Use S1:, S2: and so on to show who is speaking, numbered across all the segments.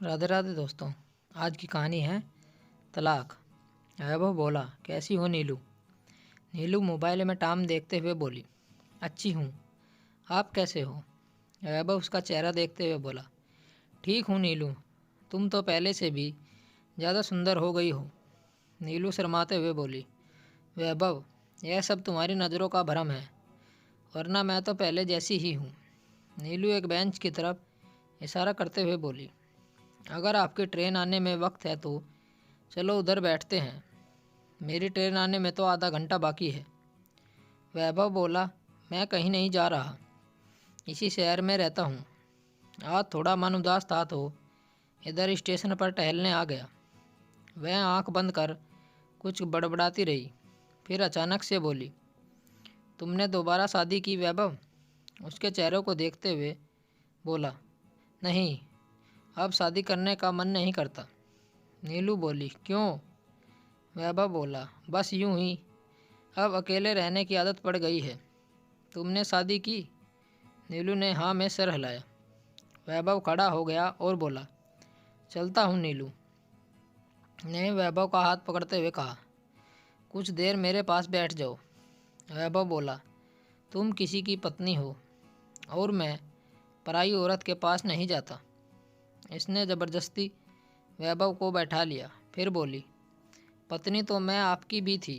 S1: राधे राधे दोस्तों। आज की कहानी है तलाक। वैभव बोला, कैसी हो नीलू? नीलू मोबाइल में टाइम देखते हुए बोली, अच्छी हूँ, आप कैसे हो? वैभव उसका चेहरा देखते हुए बोला, ठीक हूँ नीलू, तुम तो पहले से भी ज़्यादा सुंदर हो गई हो। नीलू शर्माते हुए बोली, वैभव यह सब तुम्हारी नज़रों का भ्रम है, वरना मैं तो पहले जैसी ही हूँ। नीलू एक बेंच की तरफ इशारा करते हुए बोली, अगर आपकी ट्रेन आने में वक्त है तो चलो उधर बैठते हैं। मेरी ट्रेन आने में तो आधा घंटा बाकी है। वैभव बोला, मैं कहीं नहीं जा रहा, इसी शहर में रहता हूँ। आज थोड़ा मन उदास था तो इधर स्टेशन पर टहलने आ गया। वह आंख बंद कर कुछ बड़बड़ाती रही, फिर अचानक से बोली, तुमने दोबारा शादी की वैभव? उसके चेहरे को देखते हुए बोला, नहीं, अब शादी करने का मन नहीं करता। नीलू बोली, क्यों? वैभव बोला, बस यूं ही, अब अकेले रहने की आदत पड़ गई है। तुमने शादी की? नीलू ने हाँ में सर हिलाया। वैभव खड़ा हो गया और बोला, चलता हूँ। नीलू ने वैभव का हाथ पकड़ते हुए कहा, कुछ देर मेरे पास बैठ जाओ। वैभव बोला, तुम किसी की पत्नी हो और मैं पराई औरत के पास नहीं जाता। इसने ज़बरदस्ती वैभव को बैठा लिया, फिर बोली, पत्नी तो मैं आपकी भी थी।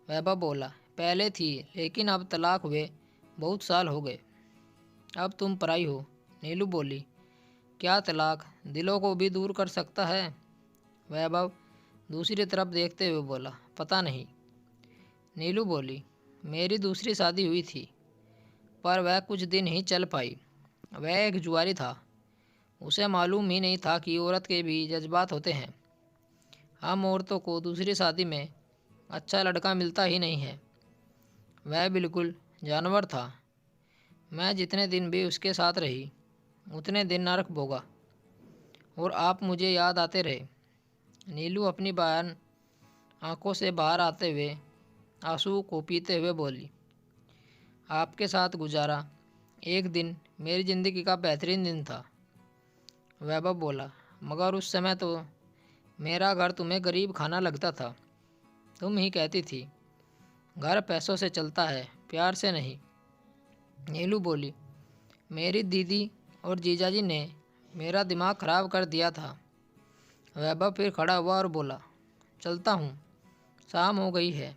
S1: वैभव बोला, पहले थी, लेकिन अब तलाक हुए बहुत साल हो गए, अब तुम पराई हो। नीलू बोली, क्या तलाक दिलों को भी दूर कर सकता है? वैभव दूसरी तरफ देखते हुए बोला, पता नहीं। नीलू बोली, मेरी दूसरी शादी हुई थी, पर वह कुछ दिन ही चल पाई। वह एक जुआरी था, उसे मालूम ही नहीं था कि औरत के भी जज्बात होते हैं। हम औरतों को दूसरी शादी में अच्छा लड़का मिलता ही नहीं है। वह बिल्कुल जानवर था। मैं जितने दिन भी उसके साथ रही उतने दिन नरक भोगा, और आप मुझे याद आते रहे। नीलू अपनी बयान आंखों से बाहर आते हुए आंसू को पीते हुए बोली, आपके साथ गुजारा एक दिन मेरी ज़िंदगी का बेहतरीन दिन था। वैभव बोला, मगर उस समय तो मेरा घर तुम्हें गरीब खाना लगता था। तुम ही कहती थी, घर पैसों से चलता है, प्यार से नहीं। नीलू बोली, मेरी दीदी और जीजाजी ने मेरा दिमाग खराब कर दिया था। वैभव फिर खड़ा हुआ और बोला, चलता हूँ, शाम हो गई है,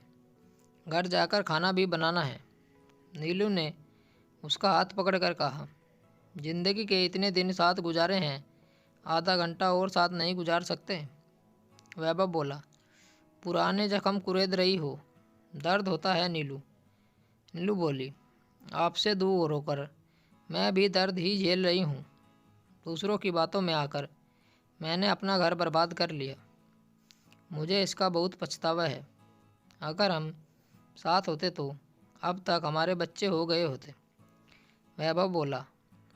S1: घर जाकर खाना भी बनाना है। नीलू ने उसका हाथ पकड़कर कहा, जिंदगी के इतने दिन साथ गुजारे हैं, आधा घंटा और साथ नहीं गुजार सकते? वैभव बोला, पुराने जख्म कुरेद रही हो, दर्द होता है नीलू। नीलू बोली, आपसे दूर होकर मैं भी दर्द ही झेल रही हूँ। दूसरों की बातों में आकर मैंने अपना घर बर्बाद कर लिया, मुझे इसका बहुत पछतावा है। अगर हम साथ होते तो अब तक हमारे बच्चे हो गए होते। वैभव बोला,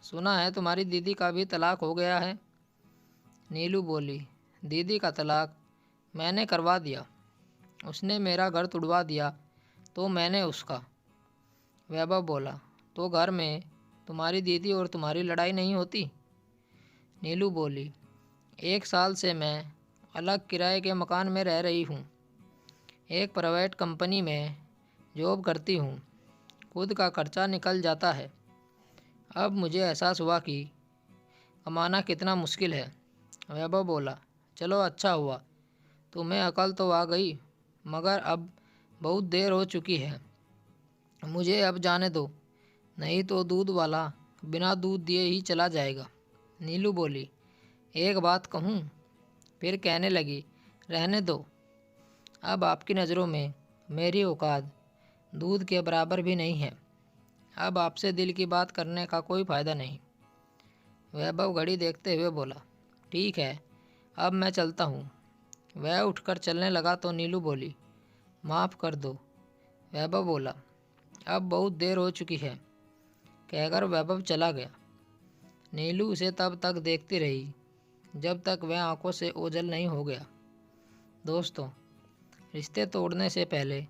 S1: सुना है तुम्हारी दीदी का भी तलाक हो गया है? नीलू बोली, दीदी का तलाक मैंने करवा दिया, उसने मेरा घर तुड़वा दिया तो मैंने उसका। वैभव बोला, तो घर में तुम्हारी दीदी और तुम्हारी लड़ाई नहीं होती? नीलू बोली, 1 साल से मैं अलग किराए के मकान में रह रही हूँ, एक प्राइवेट कंपनी में जॉब करती हूँ, खुद का खर्चा निकल जाता है। अब मुझे एहसास हुआ कि कमाना कितना मुश्किल है। वैभव बोला, चलो अच्छा हुआ, तुम्हें अकल तो आ गई, मगर अब बहुत देर हो चुकी है, मुझे अब जाने दो, नहीं तो दूध वाला बिना दूध दिए ही चला जाएगा। नीलू बोली, एक बात कहूँ? फिर कहने लगी, रहने दो, अब आपकी नज़रों में मेरी औकात दूध के बराबर भी नहीं है, अब आपसे दिल की बात करने का कोई फ़ायदा नहीं। वैभव घड़ी देखते हुए बोला, ठीक है, अब मैं चलता हूँ। वह उठकर चलने लगा तो नीलू बोली, माफ़ कर दो। वैभव बोला, अब बहुत देर हो चुकी है, कहकर वैभव चला गया। नीलू उसे तब तक देखती रही जब तक वह आंखों से ओझल नहीं हो गया। दोस्तों, रिश्ते तोड़ने से पहले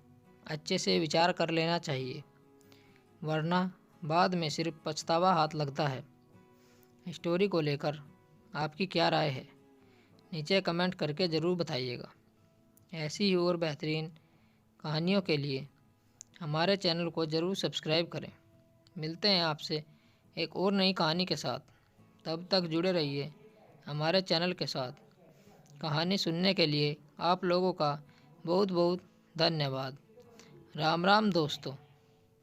S1: अच्छे से विचार कर लेना चाहिए, वरना बाद में सिर्फ पछतावा हाथ लगता है। स्टोरी को लेकर आपकी क्या राय है? नीचे कमेंट करके ज़रूर बताइएगा। ऐसी ही और बेहतरीन कहानियों के लिए हमारे चैनल को ज़रूर सब्सक्राइब करें। मिलते हैं आपसे एक और नई कहानी के साथ। तब तक जुड़े रहिए हमारे चैनल के साथ। कहानी सुनने के लिए आप लोगों का बहुत बहुत धन्यवाद। राम राम दोस्तों।